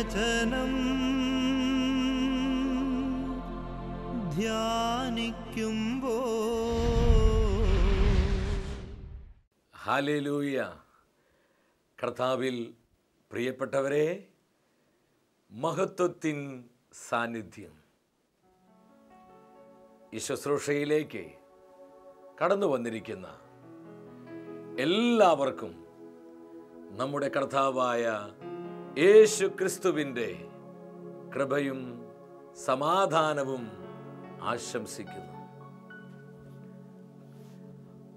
വചനം ധ്യാനിക്കുമ്പോൾ ഹല്ലേലൂയ. കർത്താവിൽ പ്രിയപ്പെട്ടവരെ, മഹത്വത്തിൻ സാന്നിധ്യം ഈ ശുശ്രൂഷയിലേക്ക് കടന്നു വന്നിരിക്കുന്ന എല്ലാവർക്കും നമ്മുടെ കർത്താവായ യേശു ക്രിസ്തുവിൻ്റെ കൃപയും സമാധാനവും ആശംസിക്കുന്നു.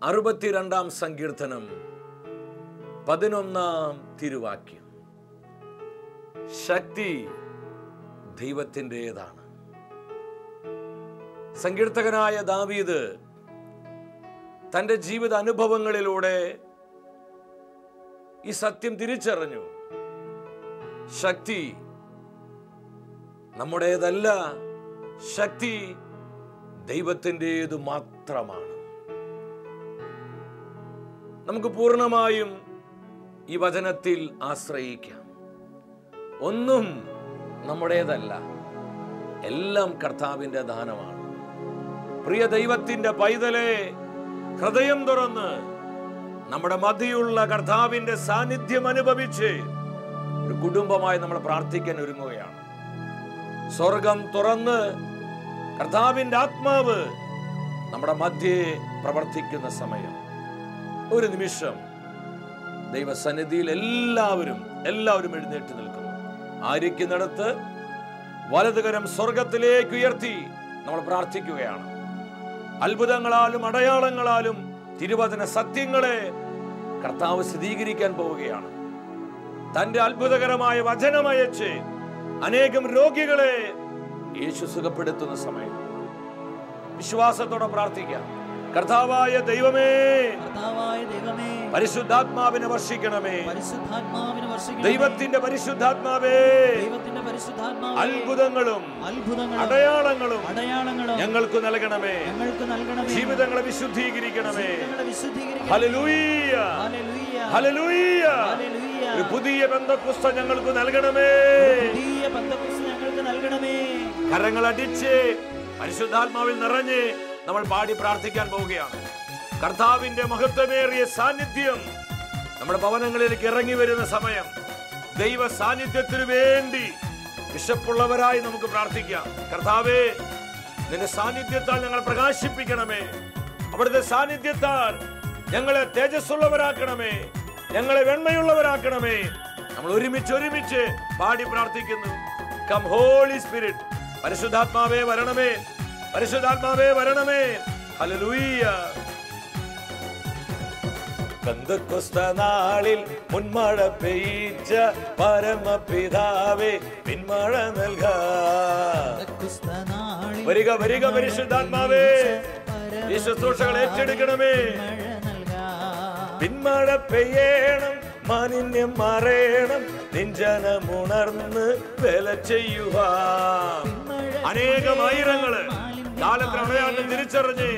62-ാം സങ്കീർത്തനം 11-ാം തിരുവാക്യം. ശക്തി ദൈവത്തിൻ്റെതാണ്. സങ്കീർത്തകനായ ദാവീദ് തൻ്റെ ജീവിത അനുഭവങ്ങളിലൂടെ ഈ സത്യം തിരിച്ചറിഞ്ഞു. ശക്തി നമ്മുടേതല്ല, ശക്തി ദൈവത്തിൻ്റേതു മാത്രമാണ്. നമുക്ക് പൂർണ്ണമായും ഈ വചനത്തിൽ ആശ്രയിക്കാം. ഒന്നും നമ്മുടേതല്ല, എല്ലാം കർത്താവിൻ്റെ ദാനമാണ്. പ്രിയ ദൈവത്തിൻ്റെ പൈതലേ, ഹൃദയം തുറന്ന് നമ്മുടെ മധ്യയുള്ള കർത്താവിൻ്റെ സാന്നിധ്യം അനുഭവിച്ച് ഒരു കുടുംബമായി നമ്മൾ പ്രാർത്ഥിക്കാൻ ഒരുങ്ങുകയാണ്. സ്വർഗം തുറന്ന് കർത്താവിൻ്റെ ആത്മാവ് നമ്മുടെ മധ്യേ പ്രവർത്തിക്കുന്ന സമയം. ഒരു നിമിഷം ദൈവസന്നിധിയിൽ എല്ലാവരും എഴുന്നേറ്റ് നിൽക്കുന്നു. ആയിരിക്കുന്നിടത്ത് വലതുകരം സ്വർഗത്തിലേക്ക് ഉയർത്തി നമ്മൾ പ്രാർത്ഥിക്കുകയാണ്. അത്ഭുതങ്ങളാലും അടയാളങ്ങളാലും തിരുവചന സത്യങ്ങളെ കർത്താവ് സ്ഥിരീകരിക്കാൻ പോവുകയാണ്. തന്റെ അത്ഭുതകരമായ വചനമയച്ച് അനേകം രോഗികളെ യേശു സുഖപ്പെടുത്തുന്ന സമയം വിശ്വാസത്തോടെ പ്രാർത്ഥിക്കാം. കർത്താവായ ദൈവമേ, പരിശുദ്ധാത്മാവിനെ വർഷിക്കണമേ. ദൈവത്തിന്റെ പരിശുദ്ധാത്മാവേ, അത്ഭുതങ്ങളും അടയാളങ്ങളും ഞങ്ങൾക്ക് നൽകണമേ. ജീവിതങ്ങളെ വിശുദ്ധീകരിക്കണമേ. Hallelujah, hallelujah. ഒരു പുതിയ പെന്തക്കോസ്ത് ഞങ്ങൾക്ക് നൽകണമേ. കരങ്ങളടിച്ച് പരിശുദ്ധാത്മാവിൽ നിറഞ്ഞ് നമ്മൾ പാടി പ്രാർത്ഥിക്കാൻ പോവുകയാണ്. കർത്താവിന്റെ മഹത്വമേറിയ സാന്നിധ്യം നമ്മുടെ ഭവനങ്ങളിലേക്ക് ഇറങ്ങി വരുന്ന സമയം ദൈവ സാന്നിധ്യത്തിനു വേണ്ടി വിശപ്പുള്ളവരായി നമുക്ക് പ്രാർത്ഥിക്കാം. കർത്താവേ, നിന്റെ സാന്നിധ്യത്താൽ ഞങ്ങൾ പ്രകാശിപ്പിക്കണമേ. അവിടുത്തെ സാന്നിധ്യത്താൽ ഞങ്ങളെ തേജസ്സുള്ളവരാക്കണമേ, ഞങ്ങളെ വെണ്മയുള്ളവരാക്കണമേ. നമ്മൾ ഒരുമിച്ച് പാടി പ്രാർത്ഥിക്കുന്നു. Come holy spirit. പരിശുദ്ധാത്മാവേ വരണമേ, പരിശുദ്ധാത്മാവേ വരണമേ. ഹല്ലേലൂയ. പെന്തക്കോസ്ത നാളിൽ മുൻമഴ പെയ്ച്ച പരമപിതാവേ, പിന്മഴ നൽകാ. വരിക വരിക പരിശുദ്ധാത്മാവേ, ഈ ശുശ്രൂഷകൾ ഏറ്റെടുക്കണമേ. പിന്മഴ പെയ്യണം, മാലിന്യം മാറേണം, നിഞ്ചനമുണർന്ന് വേല ചെയ്യുവാൻ. അനേകം ആയിരങ്ങള് കാലക്രമേണ തിരിച്ചറിഞ്ഞ്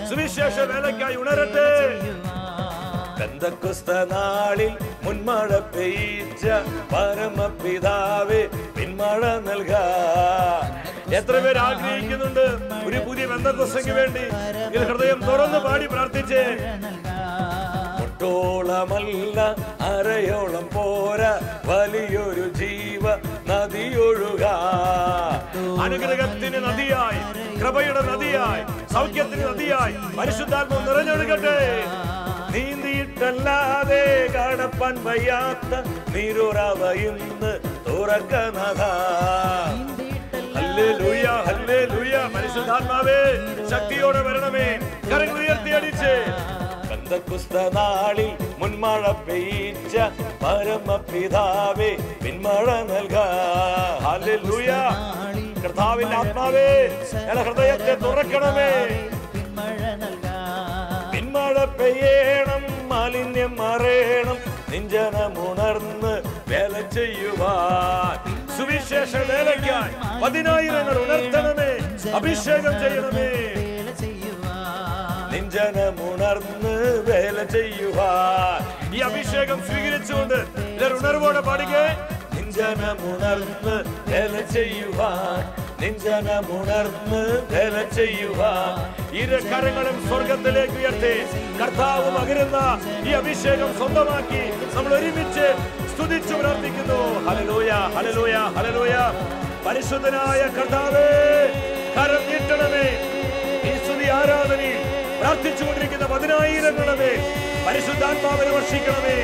സുവിശേഷ വേലയ്ക്കായി ഉണരട്ടെ. പെന്തക്കോസ്ത നാളിൽ മുൻമഴ പെയ്ച്ച പരമപിതാവേ, പിന്മഴ നൽകാ. എത്ര പേര് ആഗ്രഹിക്കുന്നുണ്ട് ഒരു പുതിയ പെന്തക്കോസ്തയ്ക്ക് വേണ്ടി? ഹൃദയം തുറന്ന് പാടി പ്രാർത്ഥിച്ചേ. മുട്ടോളമല്ല അരയോളം പോരാ, വലിയൊരു ജീവ നദിയൊഴുകാ. അനുഗ്രഹത്തിന് നദിയായി, കൃപയുടെ നദിയായി, സൗഖ്യത്തിന് നദിയായി പരിശുദ്ധാത്മാവ് നിറഞ്ഞൊഴുകട്ടെ. നീന്തിയിട്ടല്ലാതെ കാണപ്പാൻ വയ്യാത്ത നീരുറവ ഇന്ന് തുറക്കണതാ. Hallelujah, hallelujah. പരിശുദ്ധാത്മാവേ, ശക്തിയോടെ വരണമേ. കരങ്ങൾ ഉയർത്തി അടിച്ച്. പെന്തക്കോസ്ത നാളിൽ മുൻമഴ പെയ്ച്ച പരമപിതാവേ, പിന്മഴ നൽകാ. ഹല്ലേലൂയ. കർത്താവിന്റെ ആത്മാവേ, ഞങ്ങളുടെ ഹൃദയത്തെ തുറക്കണമേ. പിന്മഴ പെയ്യണം, മാലിന്യം മാറേണം, നിഞ്ചനമുണർന്ന് വേല ചെയ്യുവാൻ. സുവിശേഷ വേലയ്ക്കായി 10,000 ഉണർത്തണമേ, അഭിഷേകം ചെയ്യണമേ. നിഞ്ചനമുണർന്ന് വേല ചെയ്യുവാൻ. ഈ അഭിഷേകം സ്വീകരിച്ചുകൊണ്ട് ഉണർവോടെ പാടുകേ. നിഞ്ചനമുണർന്ന് വേല ചെയ്യുവാൻ, നിഞ്ചനമുണർന്ന് വേല ചെയ്യുവാൻ. ഇരു കരങ്ങളും സ്വർഗത്തിലേക്ക് ഉയർത്തി കർത്താവ് പകരുന്ന ഈ അഭിഷേകം സ്വന്തമാക്കി നമ്മൾ ഒരുമിച്ച് സ്തുതിച്ചു പ്രാർത്ഥിക്കുന്നു. Hallelujah, hallelujah, hallelujah. പരിശുദ്ധനായ കർത്താവേ, കരം നീട്ടണമേ. ഈ സ്തുതി ആരാധനയിൽ പ്രാർത്ഥിച്ചുകൊണ്ടിരിക്കുന്ന 10,000 പരിശുദ്ധാത്മാവിനെ വർഷിക്കണമേ.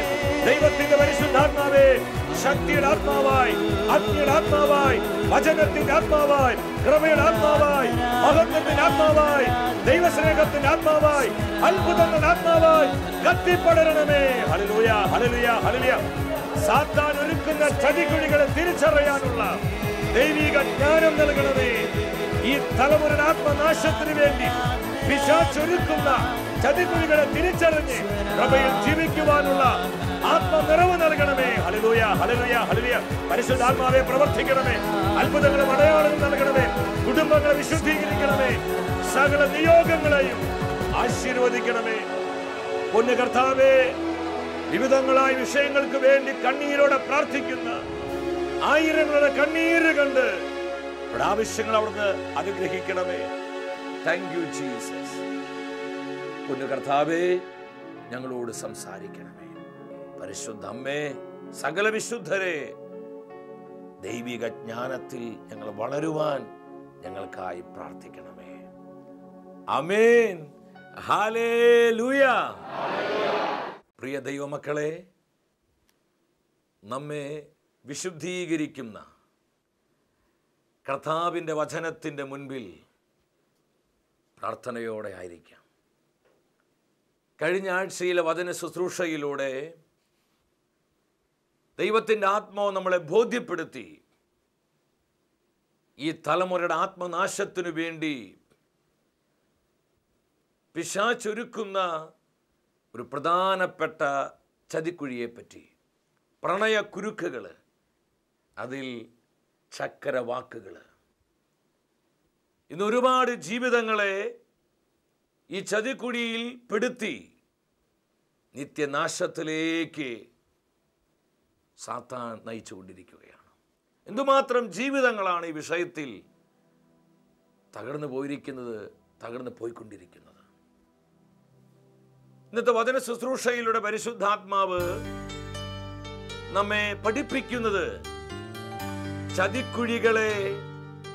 ദൈവത്തിന്റെ പരിശുദ്ധാത്മാവേ, ശക്തിയുടെ ആത്മാവായി, അഗ്നിയുടെ ആത്മാവായി, വചനത്തിന്റെ ആത്മാവായി, കൃപയുടെ ആത്മാവായി, മഹത്വത്തിന്റെ ആത്മാവായി, ദൈവസ്നേഹത്തിന്റെ ആത്മാവായി, അത്ഭുതങ്ങളുടെ ആത്മാവായി കത്തിപ്പടരണമേ. Hallelujah, hallelujah, hallelujah. സാത്താൻ ഒരുക്കുന്ന ചതിക്കുഴികളെ തിരിച്ചറിയാനുള്ള ദൈവിക ജ്ഞാനം നൽകണമേ. ഈ തലമുറയുടെ ആത്മനാശത്തിന് വേണ്ടി പിശാചൊരുക്കുന്ന ചതിക്കുഴികളെ തിരിച്ചറിഞ്ഞ് കൃപയിൽ ജീവിക്കുവാനുള്ള ആത്മനിറവ് നൽകണമേ. Hallelujah, hallelujah, hallelujah. പരിശുദ്ധാത്മാവേ, പ്രവർത്തിക്കണമേ. അത്ഭുതങ്ങളും അടയാളങ്ങളും നൽകണമേ. കുടുംബങ്ങളെ വിശുദ്ധീകരിക്കണമേ. സകല നിയോഗങ്ങളെയും ആശീർവദിക്കണമേ. പൊന്നു കർത്താവേ, വിവിധങ്ങളായ വിഷയങ്ങൾക്ക് വേണ്ടി കണ്ണീരോടെ പ്രാർത്ഥിക്കുന്ന ആയിരങ്ങളുടെ കണ്ണീര് കണ്ട് ആവശ്യങ്ങൾ അവിടുന്ന് അനുഗ്രഹിക്കണമേ. Thank you Jesus. പൊന്നു കർത്താവേ, ഞങ്ങളോട് സംസാരിക്കണമേ. പരിശുദ്ധ അമ്മേ, സകല വിശുദ്ധരെ, ദൈവിക ജ്ഞാനത്തിൽ ഞങ്ങൾ വളരുവാൻ ഞങ്ങൾക്കായി പ്രാർത്ഥിക്കണമേ. ആമേൻ, ഹല്ലേലൂയ. പ്രിയ ദൈവമക്കളെ, നമ്മെ വിശുദ്ധീകരിക്കുന്ന കർത്താവിൻ്റെ വചനത്തിൻ്റെ മുൻപിൽ പ്രാർത്ഥനയോടെ ആയിരിക്കാം. കഴിഞ്ഞ ആഴ്ചയിലെ വചന ശുശ്രൂഷയിലൂടെ ദൈവത്തിൻ്റെ ആത്മാവ് നമ്മളെ ബോധ്യപ്പെടുത്തി ഈ തലമുറയുടെ ആത്മനാശത്തിനു വേണ്ടി പിശാചൊരുക്കുന്ന ഒരു പ്രധാനപ്പെട്ട ചതിക്കുഴിയെപ്പറ്റി, പ്രണയ കുരുക്കുകൾ, അതിൽ ചക്കര വാക്കുകൾ. ഇന്ന് ഒരുപാട് ജീവിതങ്ങളെ ഈ ചതിക്കുഴിയിൽ പെടുത്തി നിത്യനാശത്തിലേക്ക് സാത്താൻ നയിച്ചുകൊണ്ടിരിക്കുകയാണ്. എന്തുമാത്രം ജീവിതങ്ങളാണ് ഈ വിഷയത്തിൽ തകർന്നു പോയിരിക്കുന്നത്, തകർന്നു പോയിക്കൊണ്ടിരിക്കുന്നത്. ഇന്നത്തെ വചന ശുശ്രൂഷയിലൂടെ പരിശുദ്ധാത്മാവ് നമ്മെ പഠിപ്പിക്കുന്നത് ചതിക്കുഴികളെ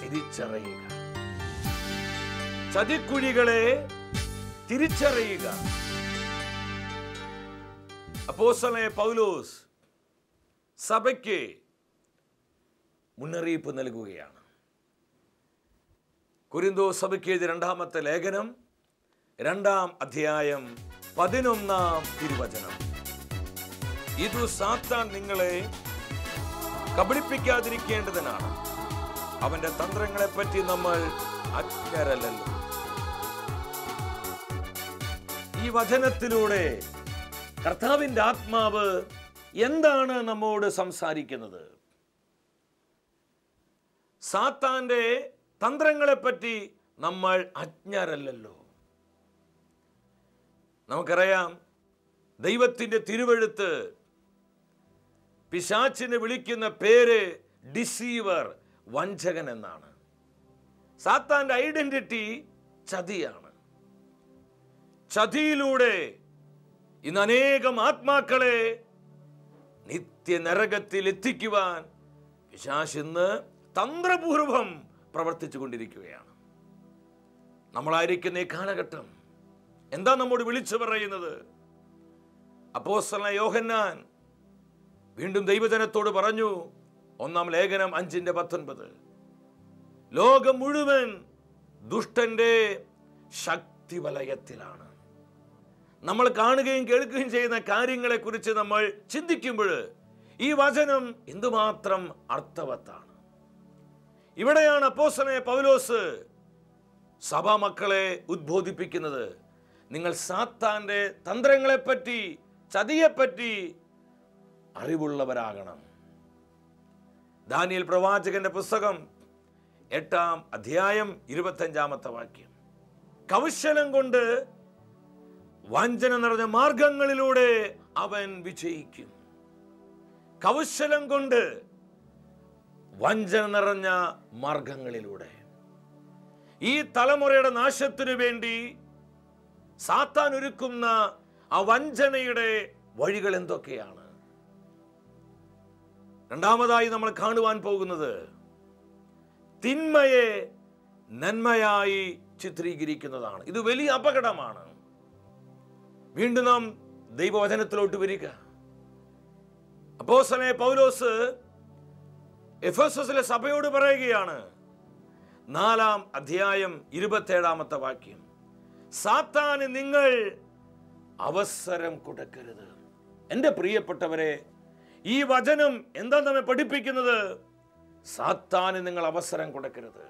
തിരിച്ചറിയുക. ചതിക്കുഴികളെ തിരിച്ചറിയുക. അപ്പോസ്തലനായ പൗലോസ് സഭയ്ക്ക് മുന്നറിയിപ്പ് നൽകുകയാണ്. കൊരിന്തോസ് സഭയ്ക്ക് എഴുതിയ 2-ാമത്തെ ലേഖനം 2-ാം അധ്യായം 11-ാം തിരുവചനം. ഇതു സാത്താൻ നിങ്ങളെ കബളിപ്പിക്കാതിരിക്കേണ്ടതിനാണ്. അവന്റെ തന്ത്രങ്ങളെ പറ്റി നമ്മൾ അജ്ഞരല്ലല്ലോ. ഈ വചനത്തിലൂടെ കർത്താവിന്റെ ആത്മാവ് എന്താണ് നമ്മോട് സംസാരിക്കുന്നത്? സാത്താന്റെ തന്ത്രങ്ങളെ പറ്റി നമ്മൾ അജ്ഞരല്ലല്ലോ. നമുക്കറിയാം, ദൈവത്തിന്റെ തിരുവെഴുത്ത് പിശാചിനെ വിളിക്കുന്ന പേര് ഡിസീവർ, വഞ്ചകൻ എന്നാണ്. സാത്താന്റെ ഐഡന്റിറ്റി ചതിയാണ്. ചതിയിലൂടെ ഇന്ന് അനേകം ആത്മാക്കളെ നിത്യനരകത്തിൽ എത്തിക്കുവാൻ പിശാച് ഇന്ന് തന്ത്രപൂർവം പ്രവർത്തിച്ചു കൊണ്ടിരിക്കുകയാണ്. നമ്മളായിരിക്കുന്ന ഈ കാലഘട്ടം എന്താ നമ്മോട് വിളിച്ചു പറയുന്നത്? അപ്പോസ്തലനായ യോഹന്നാൻ വീണ്ടും ദൈവജനത്തോട് പറഞ്ഞു, 1-ാം ലേഖനം 5:19, ലോകം മുഴുവൻ ദുഷ്ടന്റെ ശക്തി വലയത്തിലാണ്. നമ്മൾ കാണുകയും കേൾക്കുകയും ചെയ്യുന്ന കാര്യങ്ങളെ കുറിച്ച് നമ്മൾ ചിന്തിക്കുമ്പോൾ ഈ വചനം എന്തുമാത്രം അർത്ഥവത്താണ്. ഇവിടെയാണ് അപ്പോസ്തലനായ പൗലോസ് സഭാമക്കളെ ഉദ്ബോധിപ്പിക്കുന്നത്. നിങ്ങൾ സാത്താന്റെ തന്ത്രങ്ങളെപ്പറ്റി, ചതിയെപ്പറ്റി അറിവുള്ളവരാകണം. ദാനിയേൽ പ്രവാചകന്റെ പുസ്തകം 8-ാം അധ്യായം 25-ാമത്തെ വാക്യം. കൗശലം കൊണ്ട് വഞ്ചന നിറഞ്ഞ മാർഗങ്ങളിലൂടെ അവൻ വിജയിക്കും. കൗശലം കൊണ്ട് വഞ്ചന നിറഞ്ഞ മാർഗങ്ങളിലൂടെ. ഈ തലമുറയുടെ നാശത്തിനു വേണ്ടി സാത്താൻ ഒരുക്കുന്ന ആ വഞ്ചനയുടെ വഴികൾ എന്തൊക്കെയാണ്? രണ്ടാമതായി നമ്മൾ കാണുവാൻ പോകുന്നത് തിന്മയെ നന്മയായി ചിത്രീകരിക്കുന്നതാണ്. ഇത് വലിയ അപകടമാണ്. വീണ്ടും നാം ദൈവവചനത്തിലോട്ട് വരിക. അപ്പോസ്തലനായ പൗലോസ് എഫെസോസിലെ സഭയോട് പറയുകയാണ്, 4-ാം അധ്യായം 27-ാമത്തെ വാക്യം, സാത്താന് നിങ്ങൾ അവസരം കൊടുക്കരുത്. എൻ്റെ പ്രിയപ്പെട്ടവരെ, ഈ വചനം എന്താ നമ്മെ പഠിപ്പിക്കുന്നത്? സാത്താന് നിങ്ങൾ അവസരം കൊടുക്കരുത്.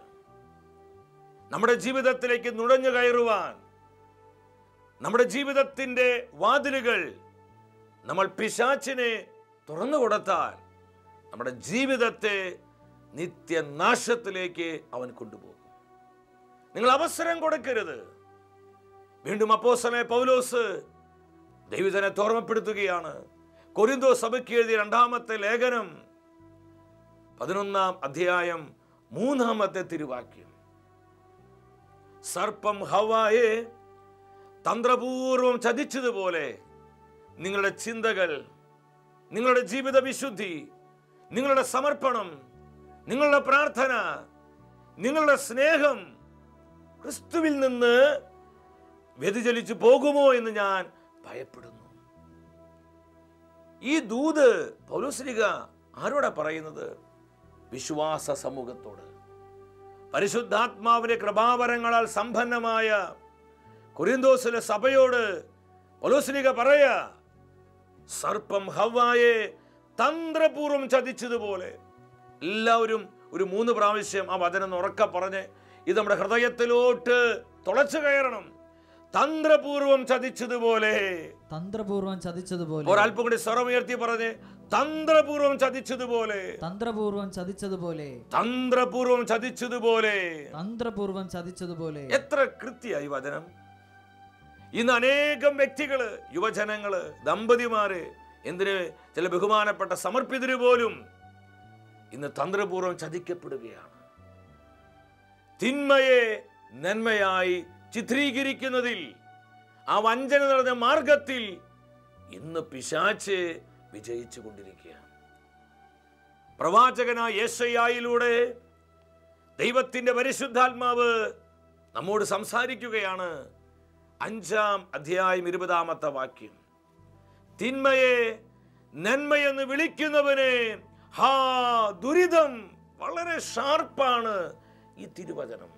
നമ്മുടെ ജീവിതത്തിലേക്ക് നുഴഞ്ഞു കയറുവാൻ, നമ്മുടെ ജീവിതത്തിൻ്റെ വാതിലുകൾ നമ്മൾ പിശാചിനെ തുറന്നു കൊടുത്താൽ നമ്മുടെ ജീവിതത്തെ നിത്യനാശത്തിലേക്ക് അവൻ കൊണ്ടുപോകും. നിങ്ങൾ അവസരം കൊടുക്കരുത്. വീണ്ടും അപ്പോസ്തലനായ പൗലോസ് ദൈവജനത്തെ ഓർമ്മപ്പെടുത്തുകയാണ്. കൊരിന്തോസ് സഭയ്ക്ക് എഴുതിയ 2-ാമത്തെ ലേഖനം 11-ാം അധ്യായം 3-ാമത്തെ തിരുവാക്യം, സർപ്പം ഹവ്വായെ തന്ത്രപൂർവം ചതിച്ചതുപോലെ നിങ്ങളുടെ ചിന്തകൾ, നിങ്ങളുടെ ജീവിത വിശുദ്ധി, നിങ്ങളുടെ സമർപ്പണം, നിങ്ങളുടെ പ്രാർത്ഥന, നിങ്ങളുടെ സ്നേഹം ക്രിസ്തുവിൽ നിന്ന് വ്യതിചലിച്ചു പോകുമോ എന്ന് ഞാൻ ഭയപ്പെടുന്നു. ഈ ദൂത് പൗലോസ്ലീഹ ആരോടാ പറയുന്നത്? വിശ്വാസ സമൂഹത്തോട്. പരിശുദ്ധാത്മാവിന്റെ കൃപാവരങ്ങളാൽ സമ്പന്നമായ കൊരിന്തോസിലെ സഭയോട് പൗലോസ്ലീഹ പറയാ, സർപ്പം ഹവ്വായെ തന്ത്രപൂർവം ചതിച്ചതുപോലെ. എല്ലാവരും ഒരു 3 പ്രാവശ്യം ആ വചനം ഉറക്കെ പറഞ്ഞ് ഇത് നമ്മുടെ ഹൃദയത്തിലോട്ട് തുളച്ചു കയറണം. തന്ത്രപൂർവം ചതിച്ചതുപോലെ. തന്ത്രപൂർവം ചതിച്ചതുപോലെ. ഒരല്പം കൂടി സ്വരമുയർത്തി പറഞ്ഞ്, തന്ത്രപൂർവം ചതിച്ചതുപോലെ. തന്ത്രപൂർവം ചതിച്ചതുപോലെ. തന്ത്രപൂർവം ചതിച്ചതുപോലെ. തന്ത്രപൂർവം ചതിച്ചതുപോലെ. എത്ര കൃത്യമായി വചനം! ഇന്ന് അനേകം വ്യക്തികള്, യുവജനങ്ങള്, ദമ്പതിമാര്, എന്തിന് ചില ബഹുമാനപ്പെട്ട സമർപ്പിതര് പോലും ഇന്ന് തന്ത്രപൂർവം ചതിക്കപ്പെടുകയാണ്. തിന്മയെ നന്മയായി ചിത്രീകരിക്കുന്നതിൽ, ആ വഞ്ചന നിറഞ്ഞ മാർഗത്തിൽ ഇന്ന് പിശാച് വിജയിച്ചു കൊണ്ടിരിക്കുകയാണ്. പ്രവാചകനായ യെശയ്യായിലൂടെ ദൈവത്തിന്റെ പരിശുദ്ധാത്മാവ് നമ്മോട് സംസാരിക്കുകയാണ്. 5-ാം അധ്യായം 20-ാമത്തെ വാക്യം, തിന്മയെ നന്മയെന്ന് വിളിക്കുന്നവനെ ഹാ ദുരിതം. വളരെ ഷാർപ്പാണ് ഈ തിരുവചനം.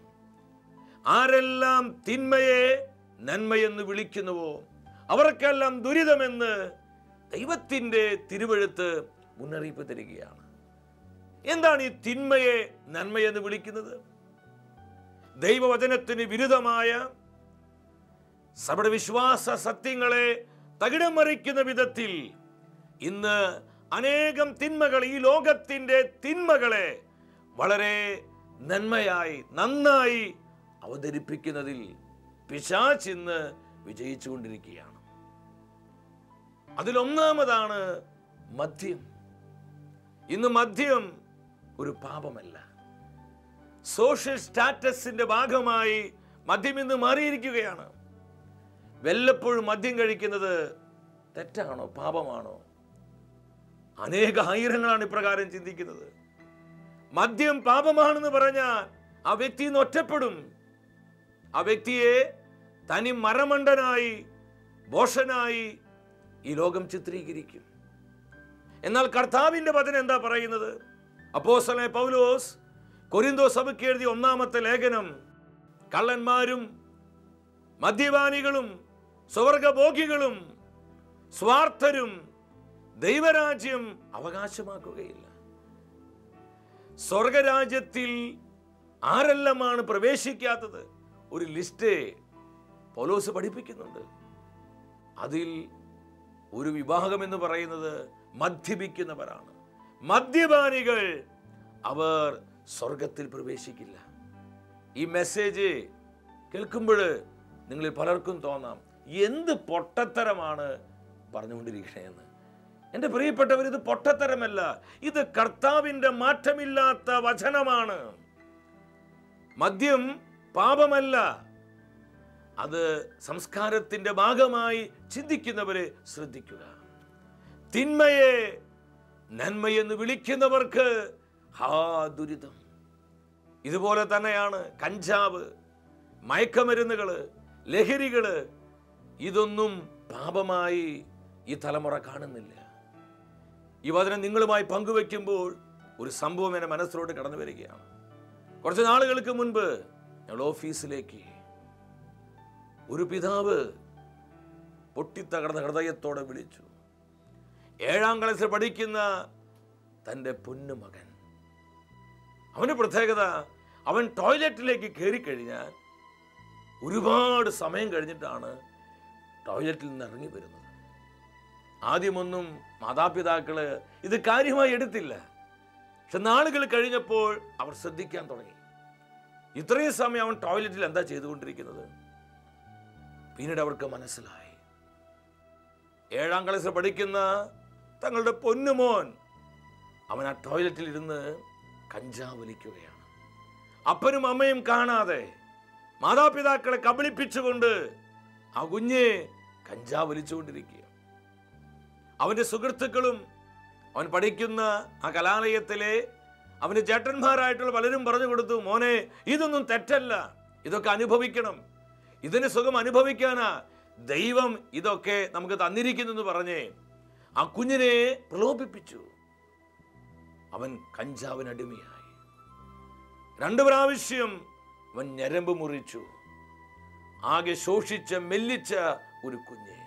ആരെല്ലാം തിന്മയെ നന്മയെന്ന് വിളിക്കുന്നുവോ അവർക്കെല്ലാം ദുരിതമെന്ന് ദൈവത്തിന്റെ തിരുവെഴുത്ത് മുന്നറിയിപ്പ് തരികയാണ്. എന്താണ് ഈ തിന്മയെ നന്മയെന്ന് വിളിക്കുന്നത്? ദൈവവചനത്തിന് വിരുദ്ധമായ സഭയുടെ വിശ്വാസ സത്യങ്ങളെ തകിടം മറിക്കുന്ന വിധത്തിൽ ഇന്ന് അനേകം തിന്മകൾ, ഈ ലോകത്തിന്റെ തിന്മകളെ വളരെ നന്മയായി, നന്നായി അവതരിപ്പിക്കുന്നതിൽ പിശാച് ഇന്ന് വിജയിച്ചു കൊണ്ടിരിക്കുകയാണ്. അതിലൊന്നാമതാണ് മദ്യം. ഇന്ന് മദ്യം ഒരു പാപമല്ല. സോഷ്യൽ സ്റ്റാറ്റസിന്റെ ഭാഗമായി മദ്യം ഇന്ന് മാറിയിരിക്കുകയാണ്. വല്ലപ്പോഴും മദ്യം കഴിക്കുന്നത് തെറ്റാണോ, പാപമാണോ? അനേക ആയിരങ്ങളാണ് ഇപ്രകാരം ചിന്തിക്കുന്നത്. മദ്യം പാപമാണെന്ന് പറഞ്ഞാൽ ആ വ്യക്തി ഇന്ന് ഒറ്റപ്പെടും. ആ വ്യക്തിയെ തനി മരമണ്ടനായി, ഭോഷനായി ഈ ലോകം ചിത്രീകരിക്കും. എന്നാൽ കർത്താവിന്റെ വചനം എന്താ പറയുന്നത്? അപ്പോസ്തലനായ പൗലോസ് കൊരിന്തോസ് സഭയ്ക്ക് എഴുതിയ 1-ാമത്തെ ലേഖനം, കള്ളന്മാരും മദ്യപാനികളും സ്വർഗഭോഗികളും സ്വാർത്ഥരും ദൈവരാജ്യം അവകാശമാക്കുകയില്ല. സ്വർഗരാജ്യത്തിൽ ആരെല്ലാമാണ് പ്രവേശിക്കാത്തത്? ഒരു ലിസ്റ്റ് പൗലോസ് പഠിപ്പിക്കുന്നുണ്ട്. അതിൽ ഒരു വിഭാഗം എന്ന് പറയുന്നത് മദ്യപിക്കുന്നവരാണ്. മദ്യപാനികൾ, അവർ സ്വർഗത്തിൽ പ്രവേശിക്കില്ല. ഈ മെസ്സേജ് കേൾക്കുമ്പോൾ നിങ്ങളിൽ പലർക്കും തോന്നാം, എന്ത് പൊട്ടത്തരമാണ് പറഞ്ഞുകൊണ്ടിരിക്കണേന്ന്. എൻ്റെ പ്രിയപ്പെട്ടവർ, ഇത് പൊട്ടത്തരമല്ല, ഇത് കർത്താവിൻ്റെ മാറ്റമില്ലാത്ത വചനമാണ്. മദ്യം പാപമല്ല. അത് സംസ്കാരത്തിൻ്റെ ഭാഗമായി ചിന്തിക്കുന്നവരെ ശ്രദ്ധിക്കുക. തിന്മയെ നന്മയെന്ന് വിളിക്കുന്നവർക്ക് ദുരിതം. ഇതുപോലെ തന്നെയാണ് കഞ്ചാവ്, മയക്കമരുന്നുകള്, ലഹരികള്. ഇതൊന്നും പാപമായി ഈ തലമുറ കാണുന്നില്ല. ഈ വചനം നിങ്ങളുമായി പങ്കുവെക്കുമ്പോൾ ഒരു സംഭവം എൻ്റെ മനസ്സിലോട്ട് കടന്നു വരികയാണ്. കുറച്ച് നാളുകൾക്ക് മുൻപ് ഞങ്ങൾ ഓഫീസിലേക്ക് ഒരു പിതാവ് പൊട്ടിത്തകർന്ന ഹൃദയത്തോടെ വിളിച്ചു. 7ാം ക്ലാസ്സിൽ പഠിക്കുന്ന തൻ്റെ പൊന്നുമകൻ. അവൻ്റെ പ്രത്യേകത, അവൻ ടോയ്ലറ്റിലേക്ക് കയറിക്കഴിഞ്ഞാൽ ഒരുപാട് സമയം കഴിഞ്ഞിട്ടാണ് ടോയ്ലറ്റിൽ നിന്ന് ഇറങ്ങി വരുന്നത്. ആദ്യമൊന്നും മാതാപിതാക്കള് ഇത് കാര്യമായി എടുത്തില്ല. പക്ഷെ നാളുകൾ കഴിഞ്ഞപ്പോൾ അവർ ശ്രദ്ധിക്കാൻ തുടങ്ങി. ഇത്രയും സമയം അവൻ ടോയ്ലറ്റിൽ എന്താ ചെയ്തുകൊണ്ടിരിക്കുന്നത്? പിന്നീട് അവർക്ക് മനസ്സിലായി, 7ാം ക്ലാസ്സിൽ പഠിക്കുന്ന തങ്ങളുടെ പൊന്നുമോൻ അവൻ ആ ടോയ്ലറ്റിൽ ഇരുന്ന് കഞ്ചാവ് വലിക്കുകയാണ്. അപ്പനും അമ്മയും കാണാതെ മാതാപിതാക്കളെ കബളിപ്പിച്ചുകൊണ്ട് ആ കുഞ്ഞ് കഞ്ചാവ് വലിച്ചുകൊണ്ടിരിക്കുക. അവൻ്റെ സുഹൃത്തുക്കളും അവൻ പഠിക്കുന്ന ആ കലാലയത്തിലെ അവൻ്റെ ചേട്ടന്മാരായിട്ടുള്ള പലരും പറഞ്ഞു കൊടുത്തു, മോനെ ഇതൊന്നും തെറ്റല്ല, ഇതൊക്കെ അനുഭവിക്കണം, ഇതിന് സുഖം അനുഭവിക്കാനാ ദൈവം ഇതൊക്കെ നമുക്ക് തന്നിരിക്കുന്നു പറഞ്ഞ് ആ കുഞ്ഞിനെ പ്രലോഭിപ്പിച്ചു. അവൻ കഞ്ചാവിനടിമയായി. 2 പ്രാവശ്യം അവൻ ഞരമ്പ് മുറിച്ചു. ആകെ ശോഷിച്ച മെല്ലിച്ച ഒരു കുഞ്ഞ്.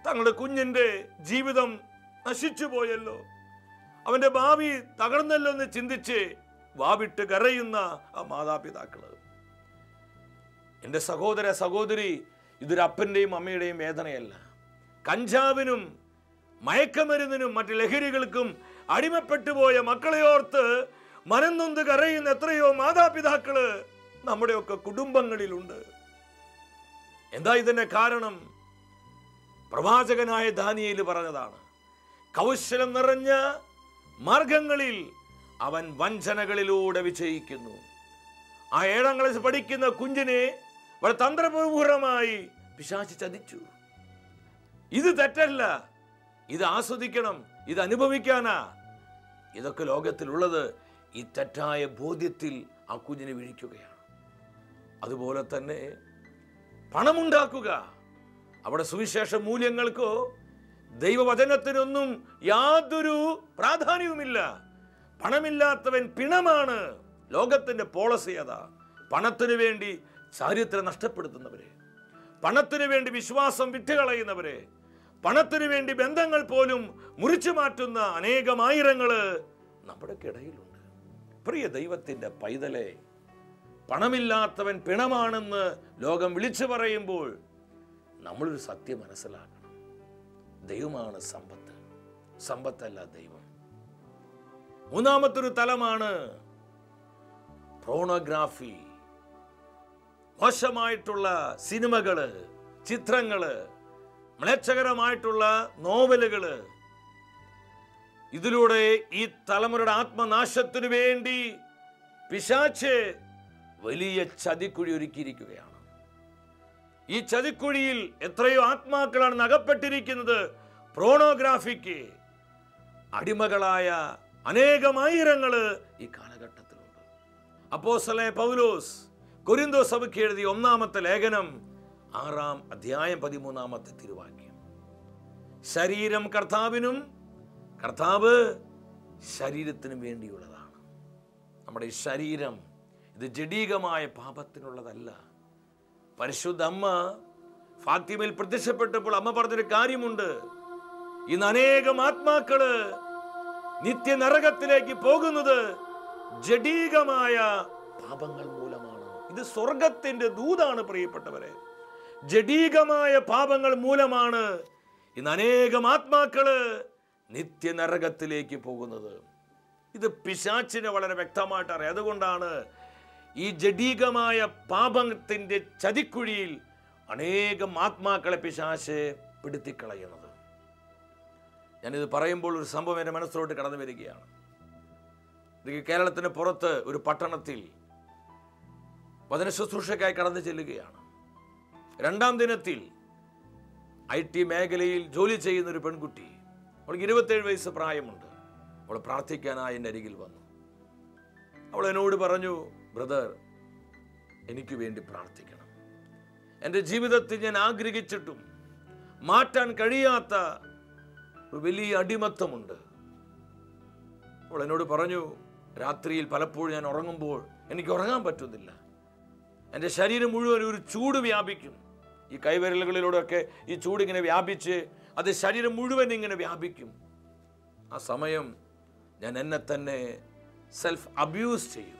തങ്ങളുടെ കുഞ്ഞിൻ്റെ ജീവിതം നശിച്ചു പോയല്ലോ, അവൻ്റെ ഭാവി തകർന്നല്ലോ എന്ന് ചിന്തിച്ച് വാവിട്ട് കരയുന്ന ആ മാതാപിതാക്കള്. എൻ്റെ സഹോദര സഹോദരി, ഇതൊരു അപ്പൻ്റെയും അമ്മയുടെയും വേദനയല്ല. കഞ്ചാവിനും മയക്കമരുന്നിനും മറ്റ് ലഹരികൾക്കും അടിമപ്പെട്ടു പോയ മക്കളെ ഓർത്ത് മനം നൊന്ത് കരയുന്ന എത്രയോ മാതാപിതാക്കള് നമ്മുടെയൊക്കെ കുടുംബങ്ങളിലുണ്ട്. എന്താ ഇതിന്റെ കാരണം? പ്രവാചകനായ ദാനിയേൽ പറഞ്ഞതാണ്, കൗശലം നിറഞ്ഞ മാർഗങ്ങളിൽ അവൻ വഞ്ചനകളിലൂടെ വിജയിക്കുന്നു. ആ 7ാം ക്ലാസ് പഠിക്കുന്ന കുഞ്ഞിനെ വളരെ തന്ത്രപൂർവമായി പിശാച് ചതിച്ചു. ഇത് തെറ്റല്ല, ഇത് ആസ്വദിക്കണം, ഇത് അനുഭവിക്കാനാ. ഇതൊക്കെ ലോകത്തിലുള്ളത് ഈ തെറ്റായ ബോധ്യത്തിൽ ആ കുഞ്ഞിനെ വീഴിക്കുകയാണ്. അതുപോലെ തന്നെ പണമുണ്ടാക്കുക, അവിടെ സുവിശേഷ മൂല്യങ്ങൾക്കോ ദൈവവചനത്തിനൊന്നും യാതൊരു പ്രാധാന്യവുമില്ല. പണമില്ലാത്തവൻ പിണമാണ്. ലോകത്തിന്റെ പോളിസി അതാ. പണത്തിനു വേണ്ടി ചാരിത്രം നഷ്ടപ്പെടുത്തുന്നവരെ, പണത്തിനു വേണ്ടി വിശ്വാസം വിട്ടുകളയുന്നവരെ, പണത്തിനു വേണ്ടി ബന്ധങ്ങൾ പോലും മുറിച്ചു മാറ്റുന്ന അനേകമായിരങ്ങള് നമ്മുടെ ഇടയിലുണ്ട്. പ്രിയ ദൈവത്തിന്റെ പൈതലെ, പണമില്ലാത്തവൻ പിണമാണെന്ന് ലോകം വിളിച്ചു പറയുമ്പോൾ നമ്മളൊരു സത്യം മനസ്സിലാക്കണം. ദൈവമാണ് സമ്പത്ത്, സമ്പത്തല്ല ദൈവം. 3ാമത്തൊരു തലമാണ് പോർണോഗ്രാഫി. മോശമായിട്ടുള്ള സിനിമകള്, ചിത്രങ്ങള്, മ്ലേച്ഛകരമായിട്ടുള്ള നോവലുകള്. ഇതിലൂടെ ഈ തലമുറയുടെ ആത്മനാശത്തിനു വേണ്ടി പിശാച് വലിയ ചതിക്കുഴി ഒരുക്കിയിരിക്കുകയാണ്. ഈ ചതിക്കുഴിയിൽ എത്രയോ ആത്മാക്കളാണ് അകപ്പെട്ടിരിക്കുന്നത്. പോർണോഗ്രാഫിക്ക് അടിമകളായ അനേകമായിരങ്ങള് ഈ കാലഘട്ടത്തിലുണ്ട്. അപ്പോസ്തലനായ പൗലോസ് കൊരിന്തോസ് സഭയ്ക്ക് എഴുതിയ 1-ാമത്തെ ലേഖനം 6-ാം അധ്യായം 13-ാമത്തെ തിരുവാക്യം, ശരീരം കർത്താവിനും കർത്താവ് ശരീരത്തിനും വേണ്ടിയുള്ളതാണ്. നമ്മുടെ ഈ ശരീരം ഇത് ജഡീകമായ പാപത്തിനുള്ളതല്ല. പരിശുദ്ധ അമ്മ ഫാത്തിമയിൽ പ്രത്യക്ഷപ്പെട്ടപ്പോൾ അമ്മ പറഞ്ഞൊരു കാര്യമുണ്ട്, ഇന്ന് അനേകം ആത്മാക്കള് നിത്യനരകത്തിലേക്ക് പോകുന്നത് ജഡീകമായ പാപങ്ങൾ മൂലമാണ്. ഇത് സ്വർഗത്തിന്റെ ദൂതാണ് പ്രിയപ്പെട്ടവരെ. ജഡീകമായ പാപങ്ങൾ മൂലമാണ് ഇന്ന് അനേകം ആത്മാക്കള് നിത്യനരകത്തിലേക്ക് പോകുന്നത്. ഇത് പിശാചിനെ വളരെ വ്യക്തമായിട്ട് അറിയാം. അതുകൊണ്ടാണ് ഈ ജഡീകമായ പാപത്തിന്റെ ചതിക്കുഴിയിൽ അനേകം ആത്മാക്കളെ പിശാച് പിടുത്തിക്കളയുന്നത്. ഞാനിത് പറയുമ്പോൾ ഒരു സംഭവം എൻ്റെ മനസ്സിലോട്ട് കടന്നു വരികയാണ്. കേരളത്തിന് പുറത്ത് ഒരു പട്ടണത്തിൽ വചന ശുശ്രൂഷയ്ക്കായി കടന്നു ചെല്ലുകയാണ്. 2-ാം ദിനത്തിൽ IT മേഖലയിൽ ജോലി ചെയ്യുന്ന ഒരു പെൺകുട്ടി, അവൾക്ക് 27 വയസ്സ് പ്രായമുണ്ട്. അവൾ പ്രാർത്ഥിക്കാനായി എൻ്റെ അരികിൽ വന്നു. അവൾ എന്നോട് പറഞ്ഞു, ബ്രദർ, എനിക്ക് വേണ്ടി പ്രാർത്ഥിക്കണം. എൻ്റെ ജീവിതത്തിൽ ഞാൻ ആഗ്രഹിച്ചിട്ടും മാറ്റാൻ കഴിയാത്ത ഒരു വലിയ അടിമത്തമുണ്ട്. അവൾ എന്നോട് പറഞ്ഞു, രാത്രിയിൽ പലപ്പോഴും ഞാൻ ഉറങ്ങുമ്പോൾ എനിക്ക് ഉറങ്ങാൻ പറ്റുന്നില്ല. എൻ്റെ ശരീരം മുഴുവൻ ഒരു ചൂട് വ്യാപിക്കും. ഈ കൈവിരലുകളിലൂടെയൊക്കെ ഈ ചൂടിങ്ങനെ വ്യാപിച്ച് അത് ശരീരം മുഴുവൻ ഇങ്ങനെ വ്യാപിക്കും. ആ സമയം ഞാൻ എന്നെ തന്നെ സെൽഫ് അബ്യൂസ് ചെയ്യും.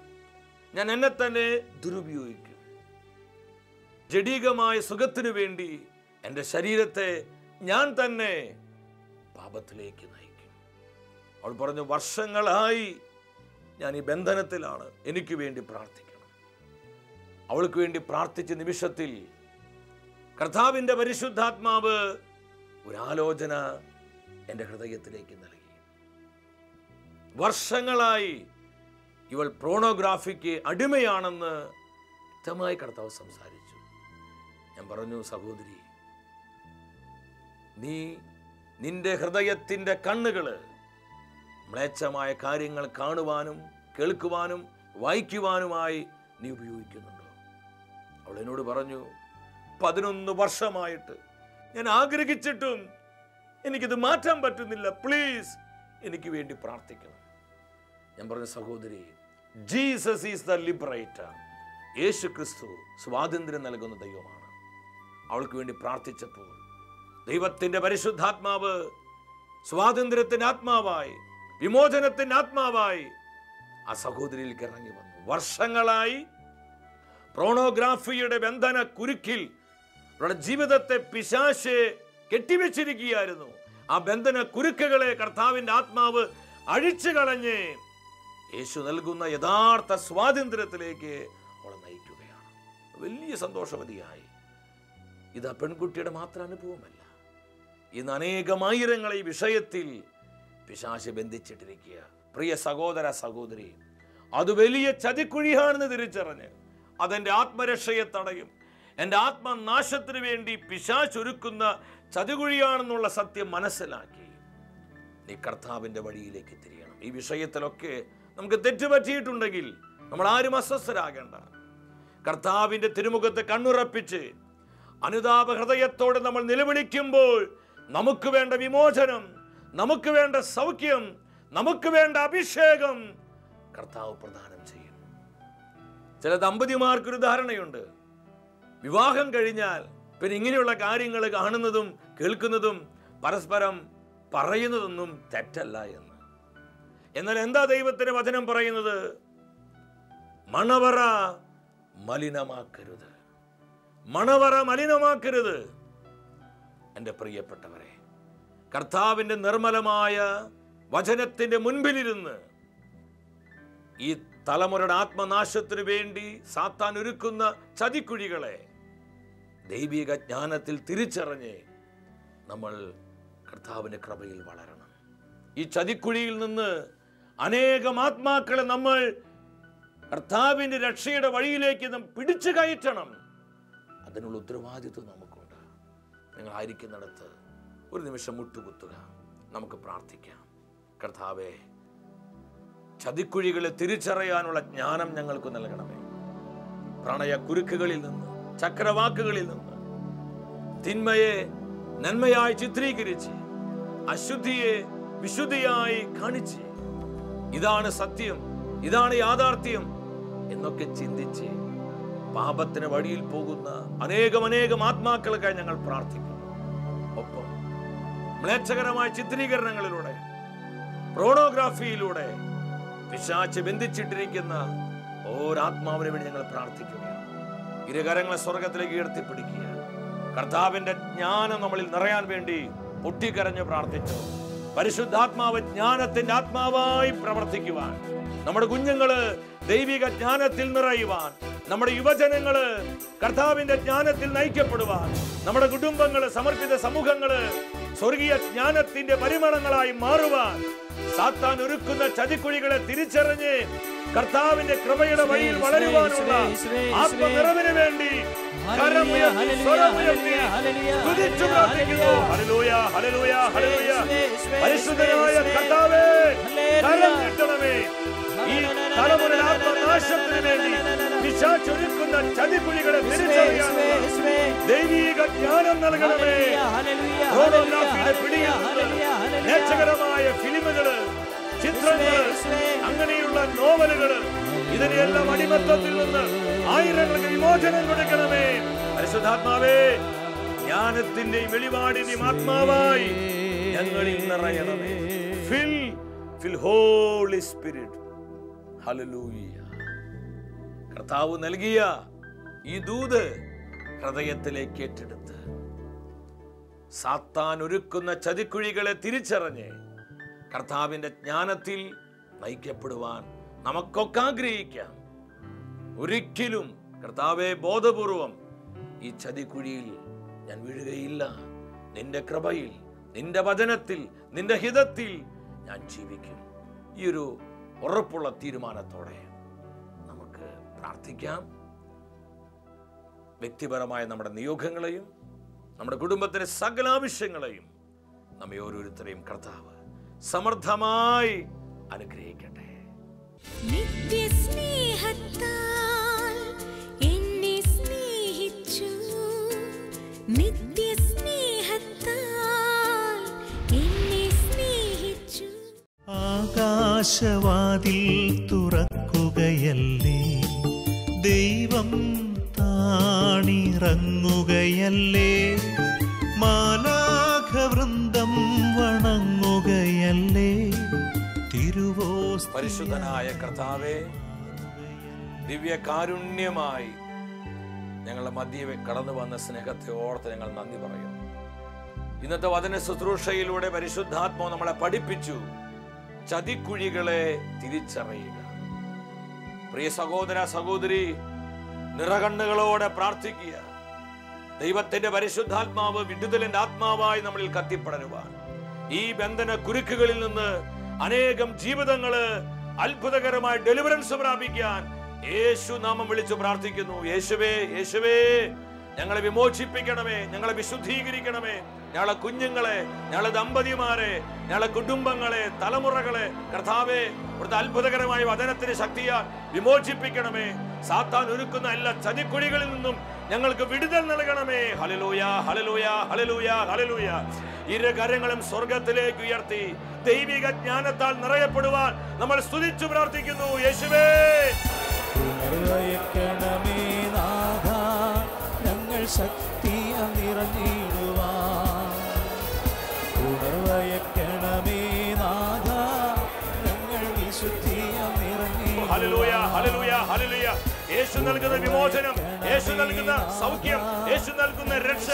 ഞാൻ എന്നെ തന്നെ ദുരുപയോഗിക്കും. ജഡികമായ സുഖത്തിനു വേണ്ടി എൻ്റെ ശരീരത്തെ ഞാൻ തന്നെ പാപത്തിലേക്ക് നയിക്കും. അവൾ പറഞ്ഞു, വർഷങ്ങളായി ഞാൻ ഈ ബന്ധനത്തിലാണ്, എനിക്ക് വേണ്ടി പ്രാർത്ഥിക്കണം. അവൾക്ക് വേണ്ടി പ്രാർത്ഥിച്ച നിമിഷത്തിൽ കർത്താവിൻ്റെ പരിശുദ്ധാത്മാവ് ഒരാലോചന എൻ്റെ ഹൃദയത്തിലേക്ക് നൽകി. വർഷങ്ങളായി ഇവൾ പോർണോഗ്രാഫിക്ക് അടിമയാണെന്ന് വ്യക്തമായി കർത്താവ് സംസാരിച്ചു. ഞാൻ പറഞ്ഞു, സഹോദരി, നിന്റെ ഹൃദയത്തിൻ്റെ കണ്ണുകള് മ്ലേച്ഛമായ കാര്യങ്ങൾ കാണുവാനും കേൾക്കുവാനും വായിക്കുവാനുമായി നീ ഉപയോഗിക്കുന്നുണ്ടോ? അവൾ എന്നോട് പറഞ്ഞു, 11 വർഷമായിട്ട് ഞാൻ ആഗ്രഹിച്ചിട്ടും എനിക്കിത് മാറ്റാൻ പറ്റുന്നില്ല. പ്ലീസ് എനിക്ക് വേണ്ടി പ്രാർത്ഥിക്കണം. ഞാൻ പറഞ്ഞു, സഹോദരി, ജീസസ് ഈസ് ദ ലിബറേറ്റർ. യേശു ക്രിസ്തു സ്വാതന്ത്ര്യം നൽകുന്ന ദൈവമാണ്. അവൾക്ക് വേണ്ടി പ്രാർത്ഥിച്ചപ്പോൾ ദൈവത്തിൻ്റെ പരിശുദ്ധാത്മാവ് സ്വാതന്ത്ര്യത്തിൻ്റെ ആത്മാവായി, വിമോചനത്തിൻ്റെ ആത്മാവായി ആ സഹോദരിയിലേക്ക് ഇറങ്ങി വന്നു. വർഷങ്ങളായി പോർണോഗ്രാഫിയുടെ ബന്ധന കുരുക്കിൽ അവരുടെ ജീവിതത്തെ പിശാച് കെട്ടിവെച്ചിരിക്കുകയായിരുന്നു. ആ ബന്ധന കുരുക്കുകളെ കർത്താവിൻ്റെ ആത്മാവ് അഴിച്ചു കളഞ്ഞ് യേശു നൽകുന്ന യഥാർത്ഥ സ്വാതന്ത്ര്യത്തിലേക്ക് അവളെ നയിക്കുകയാണ്. വലിയ സന്തോഷവതിയായി. ഇത് ആ പെൺകുട്ടിയുടെ മാത്രം അനുഭവമല്ല. ഇന്ന് അനേകമായിരങ്ങളെ ഈ വിഷയത്തിൽ പിശാച് ബന്ധിച്ചിട്ടിരിക്കുക. പ്രിയ സഹോദര സഹോദരി, അത് വലിയ ചതിക്കുഴിയാണെന്ന് തിരിച്ചറിഞ്ഞ് അതെൻ്റെ ആത്മരക്ഷയെ തടയും. എൻ്റെ ആത്മനാശത്തിന് വേണ്ടി പിശാച് ഒരുക്കുന്ന ചതികുഴിയാണെന്നുള്ള സത്യം മനസ്സിലാക്കി നീ കർത്താവിൻ്റെ വഴിയിലേക്ക് തിരിയണം. ഈ വിഷയത്തിലൊക്കെ നമുക്ക് തെറ്റുപറ്റിയിട്ടുണ്ടെങ്കിൽ നമ്മൾ ആരും അസ്വസ്ഥരാകേണ്ട. കർത്താവിൻ്റെ തിരുമുഖത്ത് കണ്ണുറപ്പിച്ച് അനുതാപ ഹൃദയത്തോടെ നമ്മൾ നിലവിളിക്കുമ്പോൾ നമുക്ക് വേണ്ട വിമോചനം, നമുക്ക് വേണ്ട സൗഖ്യം, നമുക്ക് വേണ്ട അഭിഷേകം കർത്താവ് പ്രദാനം ചെയ്യും. ചില ദമ്പതിമാർക്കൊരു ധാരണയുണ്ട്, വിവാഹം കഴിഞ്ഞാൽ പിന്നെ ഇങ്ങനെയുള്ള കാര്യങ്ങൾ കാണുന്നതും കേൾക്കുന്നതും പരസ്പരം പറയുന്നതൊന്നും തെറ്റല്ല എന്ന്. എന്നാൽ എന്താ ദൈവത്തിന്റെ വചനം പറയുന്നത്? മണവറ മലിനമാക്കരുത്, മണവറ മലിനമാക്കരുത്. എൻ്റെ പ്രിയപ്പെട്ടവരെ, കർത്താവിൻ്റെ നിർമ്മലമായ വചനത്തിൻ്റെ മുൻപിലിരുന്ന് ഈ തലമുറയുടെ ആത്മനാശത്തിനു വേണ്ടി സാത്താൻ ഒരുക്കുന്ന ചതിക്കുഴികളെ ദൈവിക ജ്ഞാനത്തിൽ തിരിച്ചറിഞ്ഞ് നമ്മൾ കർത്താവിൻ്റെ കൃപയിൽ വളരണം. ഈ ചതിക്കുഴിയിൽ നിന്ന് അനേകം ആത്മാക്കളെ നമ്മൾ കർത്താവിൻ്റെ രക്ഷയുടെ വഴിയിലേക്ക് നാം പിടിച്ചു കയറ്റണം. അതിനുള്ള ഉത്തരവാദിത്വം നമുക്കുണ്ട്. നിങ്ങളായിരിക്കുന്നിടത്ത് ഒരു നിമിഷം മുട്ടുകുത്തുക, നമുക്ക് പ്രാർത്ഥിക്കാം. കർത്താവേ, ചതിക്കുഴികളെ തിരിച്ചറിയാനുള്ള ജ്ഞാനം ഞങ്ങൾക്ക് നൽകണമേ. പ്രണയ കുരുക്കുകളിൽ നിന്ന്, ചക്രവാക്കുകളിൽ നിന്ന്, തിന്മയെ നന്മയായി ചിത്രീകരിച്ച് അശുദ്ധിയെ വിശുദ്ധിയായി കാണിച്ച് ഇതാണ് സത്യം, ഇതാണ് യാഥാർത്ഥ്യം എന്നൊക്കെ ചിന്തിച്ച് പാപത്തിന് വഴിയിൽ പോകുന്ന അനേകം ആത്മാക്കൾക്കായി ഞങ്ങൾ പ്രാർത്ഥിക്കുന്നു. ഒപ്പം മ്ലേച്ഛകരമായ ചിത്രീകരണങ്ങളിലൂടെ, പോർണോഗ്രാഫിയിലൂടെ പിശാച് ബന്ധിച്ചിട്ടിരിക്കുന്ന ഓരാത്മാവിനെ വേണ്ടി ഞങ്ങൾ പ്രാർത്ഥിക്കുകയാണ്. ഇരുകരങ്ങളെ സ്വർഗത്തിലേക്ക് ഉയർത്തിപ്പിടിക്കുക. കർത്താവിന്റെ ജ്ഞാനം നമ്മളിൽ നിറയാൻ വേണ്ടി പൊട്ടിക്കരഞ്ഞ് പ്രാർത്ഥിച്ചു. പരിശുദ്ധാത്മാവ് ജ്ഞാനത്തിന്റെ ആത്മാവായി പ്രവർത്തിക്കുവാൻ, നമ്മുടെ കുഞ്ഞുങ്ങള് ദൈവിക ജ്ഞാനത്തിൽ നിറയുവാൻ, നമ്മുടെ യുവജനങ്ങള് കർത്താവിന്റെ ജ്ഞാനത്തിൽ നയിക്കപ്പെടുവാൻ, നമ്മുടെ കുടുംബങ്ങള്, സമർപ്പിത സമൂഹങ്ങള് സ്വർഗീയ ജ്ഞാനത്തിന്റെ പരിമളങ്ങളായി മാറുവാൻ സാത്താൻ ഒരുക്കുന്ന ചതിക്കുഴികളെ തിരിച്ചറിഞ്ഞ് കർത്താവിന്റെ കൃപയുടെ വഴിയിൽ വളരുവാനുള്ള ആത്മനിറവിന് വേണ്ടി പരിശുദ്ധനായ കർത്താവേ, കരം നീട്ടണമേ. ഈ തലമുറ ആത്മനാശത്തിന് വേണ്ടി പിശാചൊരുക്കുന്ന ചതിക്കുഴികളെ തിരിച്ചറിയാനുള്ള ദൈവീക ജ്ഞാനം നൽകണമേ. ഫോട്ടോഗ്രാഫിയുടെ പിടിയിൽ നേച്ചകരമായ ഫിലിമുകള്, ചിത്രങ്ങള്, അങ്ങനെയുള്ള നോവലുകള്, ഇതിനെല്ലാം അടിമത്തത്തിൽ നിന്ന് ആയിരങ്ങൾക്ക് വിമോചനം കൊടുക്കണമേ. പരിശുദ്ധാത്മാവേ, ജ്ഞാനത്തിന്റെയും വെളിപാടിന്റെയും ആത്മാവായി ഞങ്ങളിൽ നിറയണമേ. ഫിൽ ഹോളി സ്പിരിറ്റ്. ഹല്ലേലൂയ. കർത്താവ് നൽകിയ ഈ ദൂത് ഹൃദയത്തിലേക്ക് ഏറ്റെടുത്ത് സാത്താൻ ഒരുക്കുന്ന ചതിക്കുഴികളെ തിരിച്ചറിഞ്ഞ് കർത്താവിന്റെ ജ്ഞാനത്തിൽ നയിക്കപ്പെടുവാൻ നമുക്കൊക്കെ ആഗ്രഹിക്കാം. ഒരിക്കലും കർത്താവെ, ബോധപൂർവം ഈ ചതിക്കുഴിയിൽ ഞാൻ വീഴുകയില്ല. നിന്റെ കൃപയിൽ, നിന്റെ വചനത്തിൽ, നിന്റെ ഹിതത്തിൽ ഞാൻ ജീവിക്കും. ഈ ഒരു ഉറപ്പുള്ള തീരുമാനത്തോടെ നമുക്ക് പ്രാർത്ഥിക്കാം. വ്യക്തിപരമായ നമ്മുടെ നിയോഗങ്ങളെയും നമ്മുടെ കുടുംബത്തിലെ സകല ആവശ്യങ്ങളെയും നമ്മെ ഓരോരുത്തരെയും കർത്താവ് സമൃദ്ധമായി അനുഗ്രഹിക്കട്ടെ. നിത്യസ്നേഹത്താൽ എന്നെ സ്നേഹിച്ചു, നിത്യസ്നേഹത്താൽ എന്നെ സ്നേഹിച്ചു. ആകാശവാതിൽ തുറക്കുകയല്ലേ, ദൈവം താണിറങ്ങുകയല്ലേ, മാലാഖവൃന്ദം വണങ്ങുകയല്ലേ, പരിശുദ്ധനായ കർത്താവേ, ദിവ്യകാരുണ്യമായി ഞങ്ങളുടെ മധ്യവേ കടന്നു വന്ന സ്നേഹത്തെ ഓർത്ത് ഞങ്ങൾ നന്ദി പറയുന്നു. ഇന്നത്തെ വചന ശുശ്രൂഷയിലൂടെ പരിശുദ്ധാത്മാവ് നമ്മളെ പഠിപ്പിച്ചു ചതിക്കുഴികളെ തിരിച്ചറിയുക. പ്രിയ സഹോദര സഹോദരി, നിറകണ്ണുകളോടെ പ്രാർത്ഥിക്കുക. ദൈവത്തിന്റെ പരിശുദ്ധാത്മാവ് വിടുതലിന്റെ ആത്മാവായി നമ്മളിൽ കത്തിപ്പടരുവാൻ, ഈ ബന്ധന കുരുക്കുകളിൽ നിന്ന് അനേകം ജീവിതങ്ങള് അത്ഭുതകരമായ ഡെലിവറൻസ് പ്രാപിക്കാൻ യേശു നാമം വിളിച്ചു പ്രാർത്ഥിക്കുന്നു. യേശുവേ, യേശുവേ, ഞങ്ങളെ വിമോചിപ്പിക്കണമേ, ഞങ്ങളെ വിശുദ്ധീകരിക്കണമേ. ഞങ്ങളെ കുഞ്ഞുങ്ങളെ, ഞങ്ങളെ ദമ്പതിമാരെ, ഞങ്ങളെ കുടുംബങ്ങളെ, തലമുറകളെ കർത്താവേ, ഇവിടുത്തെ അത്ഭുതകരമായ വചനത്തിന് ശക്തിയാൽ വിമോചിപ്പിക്കണമേ. സാത്താൻ ഒരുക്കുന്ന എല്ലാ ചതിക്കുഴികളിൽ നിന്നും ഞങ്ങൾക്ക് വിടുതൽ നൽകണമേ. Hallelujah, hallelujah, hallelujah, hallelujah. ഇരു കരങ്ങളും സ്വർഗത്തിലേക്ക് ഉയർത്തി ദൈവിക ജ്ഞാനത്താൽ നിറയപ്പെടുവാൻ നമ്മൾ സ്തുതിച്ചു പ്രാർത്ഥിക്കുന്നു. യേശുവേ, ഞങ്ങൾ ശക്തിയ നിറഞ്ഞിടുവാൻ ഉണർവയക്കണമേ നാഥ, ഞങ്ങൾ വിശുദ്ധിയ നിറഞ്ഞിടുവാൻ. Hallelujah, hallelujah, hallelujah. യേശു നൽകുന്ന വിമോചനം, യേശു നൽകുന്ന സൗഖ്യം, യേശു നൽകുന്ന രക്ഷ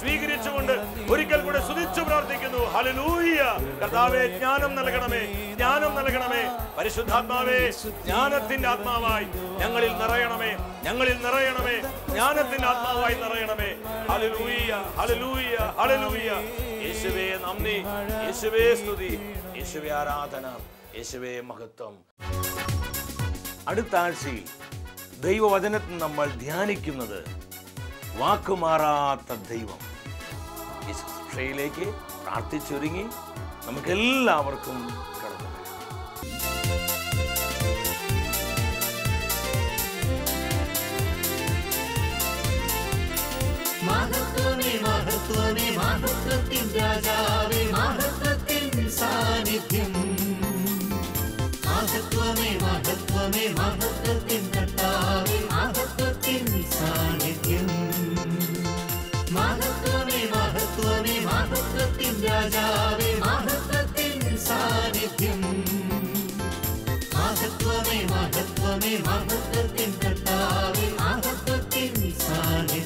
സ്വീകരിച്ചുകൊണ്ട് ഒരിക്കൽ കൂടെ സ്തുതിച്ചു പ്രാർത്ഥിക്കുന്നു. ഹല്ലേലൂയ. കർത്താവേ, ജ്ഞാനം നൽകണമേ, ജ്ഞാനം നൽകണമേ. പരിശുദ്ധാത്മാവേ, ജ്ഞാനത്തിന്റെ ആത്മാവായി ഞങ്ങളിൽ നിറയണമേ, ഞങ്ങളിൽ നിറയണമേ, ജ്ഞാനത്തിന്റെ ആത്മാവായി നിറയണമേ. Hallelujah, hallelujah, hallelujah. യേശുവേ നന്ദി, യേശുവേ സ്തുതി, യേശുവേ ആരാധന, യേശുവേ മഹത്വം. അടുത്ത ആഴ്ചയിൽ ദൈവവചനത്തിൽ നമ്മൾ ധ്യാനിക്കുന്നത് വാക്കുമാറാത്ത ദൈവം. ഈ ശുശ്രൂഷയിലേക്ക് പ്രാർത്ഥിച്ചൊരുങ്ങി നമുക്കെല്ലാവർക്കും കടന്നു വരാം. മഹത്വമേ, മഹത്വമേ, മഹത്വത്തിൻ രാജാവേ, മഹത്വത്തിൻ സാന്നിധ്യം. മഹത്വമേ, മഹത്വമേ, മഹത്വത്തിൻ കർത്താവേ, മഹത്വത്തിൻ സാന്നിധ്യം. മഹത്വമേ, മഹത്വമേ, മഹത്വത്തിൻ രാജാവേ, മഹത്വത്തിൻ സാന്നിധ്യം. മഹത്വമേ, മഹത്വമേ, മഹത്വത്തിൻ കർത്താവേ, മഹത്വത്തിൻ സാന്നിധ്യം.